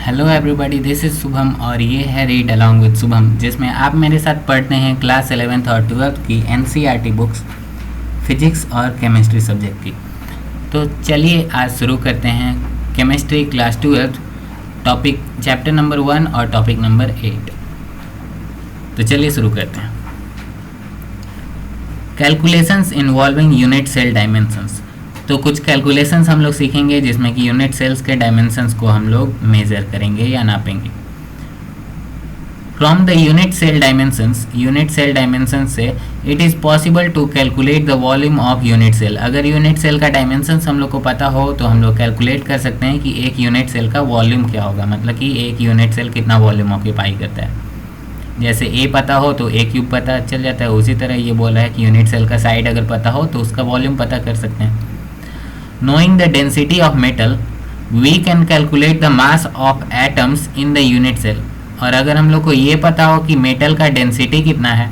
Hello everybody, this is Shubham और ये है रीड अलॉन्ग विद शुभम, जिसमें आप मेरे साथ पढ़ते हैं क्लास 11th और 12th की एनसीईआरटी बुक्स फिजिक्स और केमिस्ट्री सब्जेक्ट की। तो चलिए आज शुरू करते हैं chemistry class 12th topic chapter number 1 और टॉपिक नंबर 8। तो चलिए शुरू करते हैं। Calculations involving unit cell dimensions. तो कुछ कैलकुलेशंस हम लोग सीखेंगे जिसमें कि यूनिट सेल्स के डायमेंशंस को हम लोग मेज़र करेंगे या नापेंगे। From the unit cell dimensions से it is possible to calculate the volume of unit cell. अगर यूनिट सेल का डायमेंशंस हम लोग को पता हो तो हम लोग कैलकुलेट कर सकते हैं कि एक यूनिट सेल का वॉल्यूम क्या होगा, मतलब कि एक यूनिट सेल कितना वॉल्यूम ऑक्यूपाई करता है। जैसे ए पता हो तो ए क्यूब पता चल जाता है, उसी तरह ये बोला है कि यूनिट सेल का साइड अगर पता हो तो उसका वॉल्यूम पता कर सकते हैं। Knowing the density of metal, we can calculate the mass of atoms in the unit cell। और अगर हम लोग को ये पता हो कि मेटल का डेंसिटी कितना है,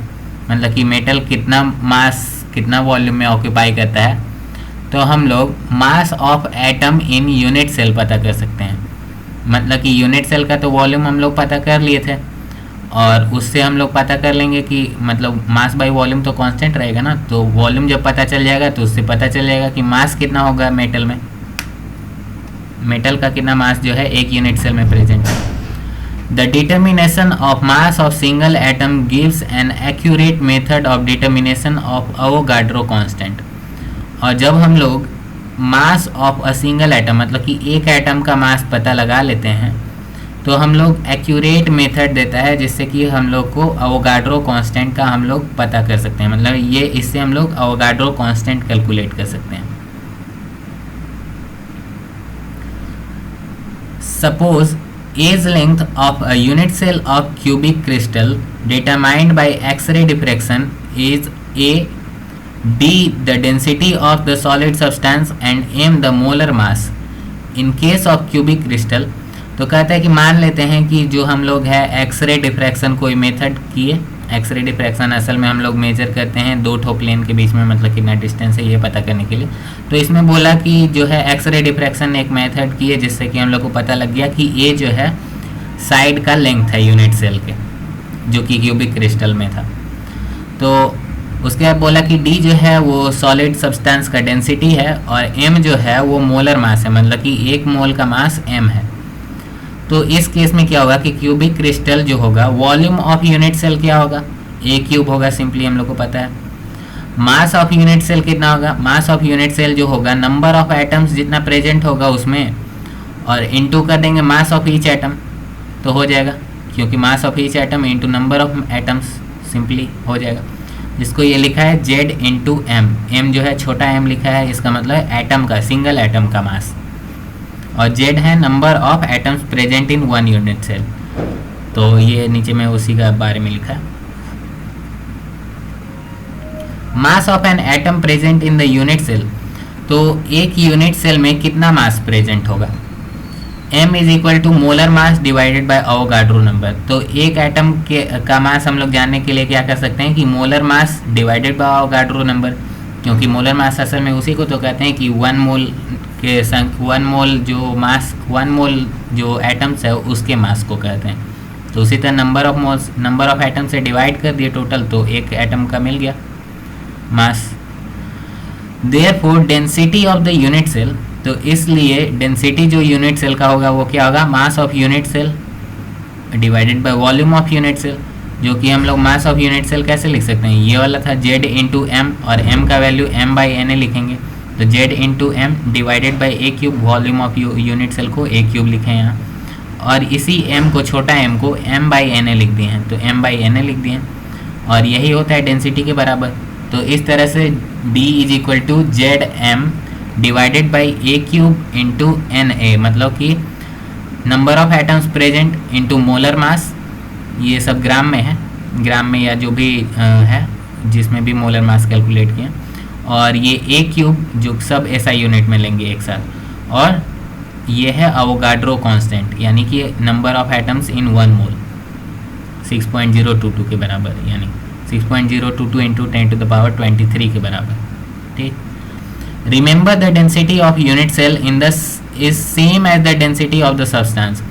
मतलब कि मेटल कितना मास कितना वॉल्यूम में ऑक्यूपाई करता है, तो हम लोग mass of atom in unit cell पता कर सकते हैं। मतलब कि यूनिट सेल का तो वॉल्यूम हम लोग पता कर लिए थे और उससे हम लोग पता कर लेंगे कि मतलब मास बाय वॉल्यूम तो कांस्टेंट रहेगा ना, तो वॉल्यूम जब पता चल जाएगा तो उससे पता चल जाएगा कि मास कितना होगा मेटल में, मेटल का कितना मास जो है एक यूनिट सेल में प्रेजेंट है। The determination of mass of single atom gives an accurate method of determination of Avogadro constant. और जब हम लोग mass of a single atom मतलब कि एक एटम का मास पता लगा लेते हैं तो हम लोग एक्यूरेट मेथड देता है जिससे कि हम लोग को अवोगाड्रो कांस्टेंट का हम लोग पता कर सकते हैं। मतलब ये इससे हम लोग अवोगाड्रो कांस्टेंट कैलकुलेट कर सकते हैं। Suppose edge length of a unit cell of cubic crystal determined by x ray diffraction is a d the density of the solid substance and M the molar mass in case of cubic crystal. तो कहता है कि मान लेते हैं कि जो हम लोग है एक्सरे डिफ्रैक्शन कोई मेथड किए। एक्सरे डिफ्रैक्शन असल में हम लोग मेजर करते हैं दो ठो प्लेन के बीच में मतलब कितना डिस्टेंस है ये पता करने के लिए। तो इसमें बोला कि जो है एक्सरे डिफ्रैक्शन एक मेथड किए जिससे कि हम लोग को पता लग गया कि ये जो है साइड का लेंथ है यूनिट सेल के, जो कि क्यूबिक क्रिस्टल में था। तो उसके बाद बोला कि डी जो है वो सॉलिड सब्सटेंस का डेंसिटी है और एम जो है वो मोलर मास है, मतलब कि एक मोल का मास एम है। तो इस केस में क्या होगा कि क्यूबिक क्रिस्टल जो होगा वॉल्यूम ऑफ यूनिट सेल क्या होगा, ए क्यूब होगा, सिंपली हम लोग को पता है। मास ऑफ यूनिट सेल कितना होगा, मास ऑफ यूनिट सेल जो होगा नंबर ऑफ एटम्स जितना प्रेजेंट होगा उसमें और इनटू कर देंगे मास ऑफ ईच एटम तो हो जाएगा, क्योंकि mass of each atom into number of atoms simply हो जाएगा। जिसको ये लिखा है जेड इंटू एम, एम जो है छोटा एम लिखा है, इसका मतलब है एटम का, सिंगल एटम का मास, और जेड है number of atoms present in one unit cell. तो ये नीचे में उसी का बारे में लिखा है। Mass of an atom present in the unit cell, तो एक यूनिट सेल में कितना मास प्रेजेंट होगा, m is equal to molar mass divided by Avogadro number. तो एक एटम के का मास हम लोग जानने के लिए क्या कर सकते हैं कि molar mass divided by Avogadro number, क्योंकि मोलर मास असल में उसी को तो कहते हैं कि वन मोल के वन मोल जो मास, वन मोल जो एटम्स है उसके मास को कहते हैं। तो उसी तरह नंबर ऑफ एटम से डिवाइड कर दिए टोटल तो एक एटम का मिल गया mass. Therefore density of the unit cell, तो इसलिए डेंसिटी जो यूनिट सेल का होगा वो क्या होगा, mass of unit cell divided by volume of unit cell, जो कि हम लोग मास ऑफ यूनिट सेल कैसे लिख सकते हैं, ये वाला था जेड इंटू एम और एम का value M by N A लिखेंगे। तो Z into M divided by a cube, volume of unit cell को ए क्यूब लिखे हैं यहाँ, और इसी एम को छोटा एम को एम बाई एन ए लिख दिए हैं, तो एम बाई एन ए लिख दिए हैं और यही होता है डेंसिटी के बराबर। तो इस तरह से d is equal to Z M divided by a cube into N A, मतलब कि number of atoms present into molar mass, ये सब ग्राम में है, ग्राम में या जो भी है जिसमें भी मोलर मास कैलकुलेट किया, और ये ए क्यूब जो सब एसआई यूनिट में लेंगे एक साथ, और ये है अवोगाड्रो कांस्टेंट यानी कि number of atoms in one mole 6.022 के बराबर, यानी 6.022 इंटू 10 टू द पावर 23 के बराबर। ठीक, remember the density of unit cell in the is same as the density of the substance.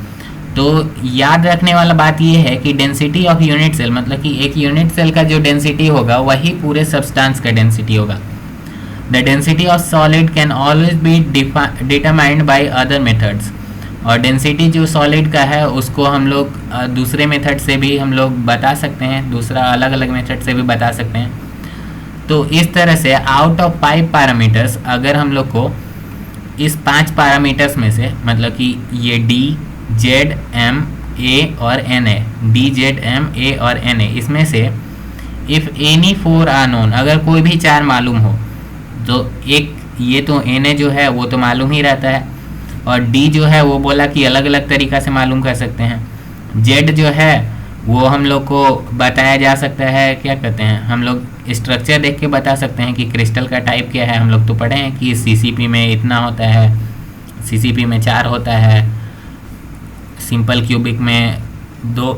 तो याद रखने वाला बात ये है कि डेंसिटी ऑफ यूनिट सेल, मतलब कि एक यूनिट सेल का जो डेंसिटी होगा वही पूरे सब्सटेंस का डेंसिटी होगा। The density of solid can always be determined by other methods, और डेंसिटी जो सॉलिड का है उसको हम लोग दूसरे मेथड से भी हम लोग बता सकते हैं, दूसरा अलग अलग मेथड से भी बता सकते हैं। तो इस तरह से आउट ऑफ 5 पैरामीटर्स, अगर हम लोग को इस 5 पैरामीटर्स में से, मतलब कि ये डी, जेड, एम, ए और एन है, डी, जेड, एम, ए और एन है, इसमें से इफ़ एनी 4 आर नोन, अगर कोई भी 4 मालूम हो तो एक ये तो एन जो है वो तो मालूम ही रहता है, और डी जो है वो बोला कि अलग अलग तरीक़ा से मालूम कर सकते हैं। जेड जो है वो हम लोग को बताया जा सकता है, क्या कहते हैं, हम लोग स्ट्रक्चर देख के बता सकते हैं कि क्रिस्टल का टाइप क्या है। हम लोग तो पढ़े हैं कि सीसीपी में इतना होता है, सीसीपी में 4 होता है, सिंपल क्यूबिक में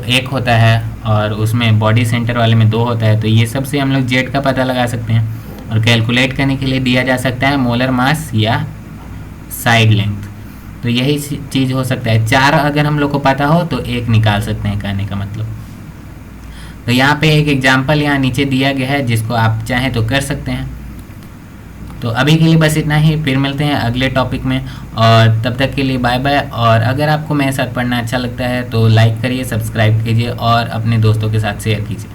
1 होता है, और उसमें बॉडी सेंटर वाले में 2 होता है। तो ये सब से हम लोग जेड का पता लगा सकते हैं, और कैलकुलेट करने के लिए दिया जा सकता है मोलर मास या साइड लेंथ। तो यही चीज़ हो सकता है। 4 अगर हम लोग को पता हो तो 1 निकाल सकते हैं, कहने का मतलब। तो यहाँ पे एक एग्जांपल यहाँ नीचे दिया गया है, जिसको आप चाहें तो कर सकते हैं। तो अभी के लिए बस इतना ही, फिर मिलते हैं अगले टॉपिक में, और तब तक के लिए बाय बाय। और अगर आपको मेरे साथ पढ़ना अच्छा लगता है तो लाइक करिए, सब्सक्राइब कीजिए और अपने दोस्तों के साथ शेयर कीजिए।